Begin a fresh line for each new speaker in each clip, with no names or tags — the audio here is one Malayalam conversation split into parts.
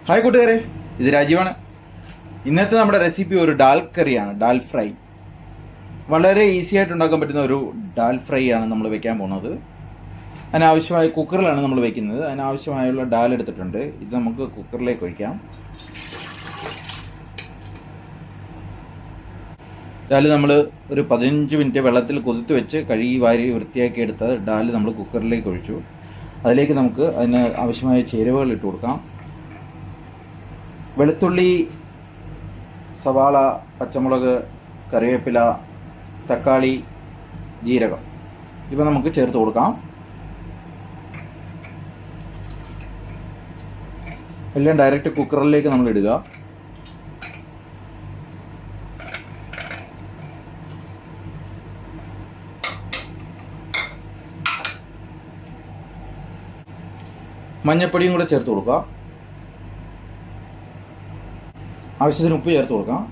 ഹായ് കൂട്ടുകാരെ, ഇത് രാജീവാണ്. ഇന്നത്തെ നമ്മുടെ റെസിപ്പി ഒരു ഡാൽ കറിയാണ്, ഡാൽ ഫ്രൈ. വളരെ ഈസി ആയിട്ട് ഉണ്ടാക്കാൻ പറ്റുന്ന ഒരു ഡാൽ ഫ്രൈ ആണ് നമ്മൾ വെക്കാൻ പോകുന്നത്. അതിനാവശ്യമായ കുക്കറിലാണ് നമ്മൾ വെക്കുന്നത്. അതിനാവശ്യമായുള്ള ഡാൽ എടുത്തിട്ടുണ്ട്. ഇത് നമുക്ക് കുക്കറിലേക്ക് ഒഴിക്കാം. ഡാൽ നമ്മൾ ഒരു 15 മിനിറ്റ് വെള്ളത്തിൽ കൊതിത്ത് വെച്ച് കഴുകി വാരി വൃത്തിയാക്കി എടുത്ത ഡാൽ നമ്മൾ കുക്കറിലേക്ക് ഒഴിച്ചു. അതിലേക്ക് നമുക്ക് അതിന് ആവശ്യമായ ചേരുവകൾ ഇട്ട് കൊടുക്കാം. വെളുത്തുള്ളി, സവാള, പച്ചമുളക്, കറിവേപ്പില, തക്കാളി, ജീരകം ഇവ നമുക്ക് ചേർത്ത് കൊടുക്കാം. എല്ലാം ഡയറക്റ്റ് കുക്കറിലേക്ക് നമ്മൾ ഇടുക. മഞ്ഞൾപ്പൊടിയും കൂടെ ചേർത്ത് കൊടുക്കുക. ആവശ്യത്തിന് ഉപ്പ് ചേർത്ത് കൊടുക്കാം.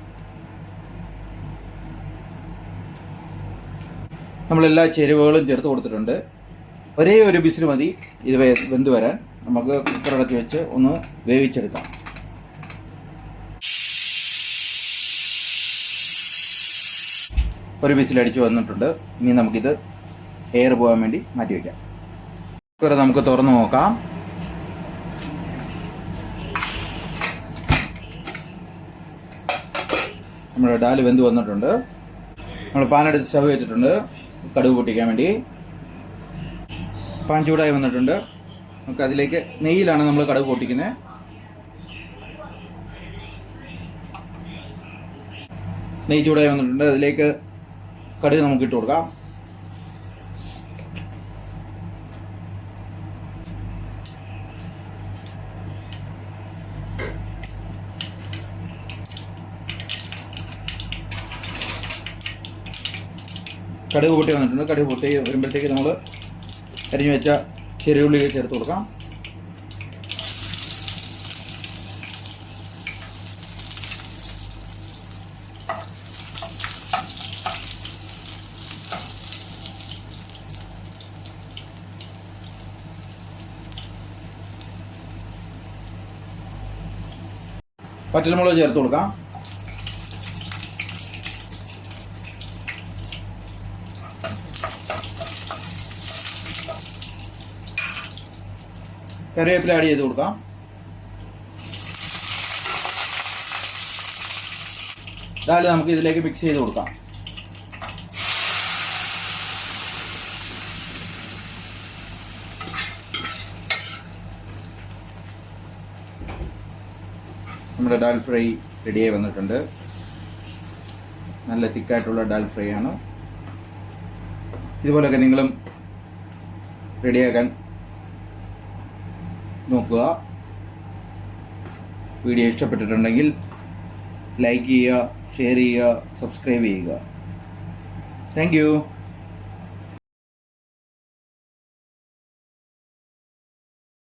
നമ്മളെല്ലാ ചേരുവകളും ചേർത്ത് കൊടുത്തിട്ടുണ്ട്. ഒരേ ഒരു വിസിൽ മതി ഇത് വെന്ത് വരാൻ. നമുക്ക് കുക്കർ അടച്ച് വെച്ച് ഒന്ന് വേവിച്ചെടുക്കാം. ഒരു വിസിൽ അടിച്ച് വന്നിട്ടുണ്ട്. ഇനി നമുക്കിത് എയർ പോകാൻ വേണ്ടി മാറ്റി വയ്ക്കാം. കുക്കർ നമുക്ക് തുറന്ന് നോക്കാം. നമ്മുടെ ഡാൽ വെന്ത് വന്നിട്ടുണ്ട്. നമ്മൾ പാനെടുത്ത് സ്റ്റവ് വെച്ചിട്ടുണ്ട് കടുക് പൊട്ടിക്കാൻ വേണ്ടി. പാൻ ചൂടായി വന്നിട്ടുണ്ട്. നമുക്ക് അതിലേക്ക് നെയ്യിലാണ് നമ്മൾ കടുക് പൊട്ടിക്കുന്നത്. നെയ്യ് ചൂടായി വന്നിട്ടുണ്ട്. അതിലേക്ക് കടുക് നമുക്ക് ഇട്ട് കൊടുക്കാം. കടുക് പൊട്ടി വന്നിട്ടുണ്ട്. കടുക് പൊട്ടി വരുമ്പോഴത്തേക്ക് നമ്മൾ അരിഞ്ഞു വെച്ച ചെറിയുള്ളി ചേർത്ത് കൊടുക്കാം. പച്ചമുളക് ചേർത്ത് കൊടുക്കാം. കറിവേപ്പില ആഡ് ചെയ്ത് കൊടുക്കാം. ഡാൽ നമുക്ക് ഇതിലേക്ക് മിക്സ് ചെയ്ത് കൊടുക്കാം. നമ്മുടെ ഡാൽ ഫ്രൈ റെഡിയായി വന്നിട്ടുണ്ട്. നല്ല തിക്കായിട്ടുള്ള ഡാൽ ഫ്രൈ ആണ്. ഇതുപോലെയൊക്കെ നിങ്ങളും റെഡിയാക്കാൻ നോക്കുക. വീഡിയോ ഇഷ്ടപ്പെട്ടിട്ടുണ്ടെങ്കിൽ ലൈക്ക് ചെയ്യുക, ഷെയർ ചെയ്യുക, സബ്സ്ക്രൈബ് ചെയ്യുക. Thank you.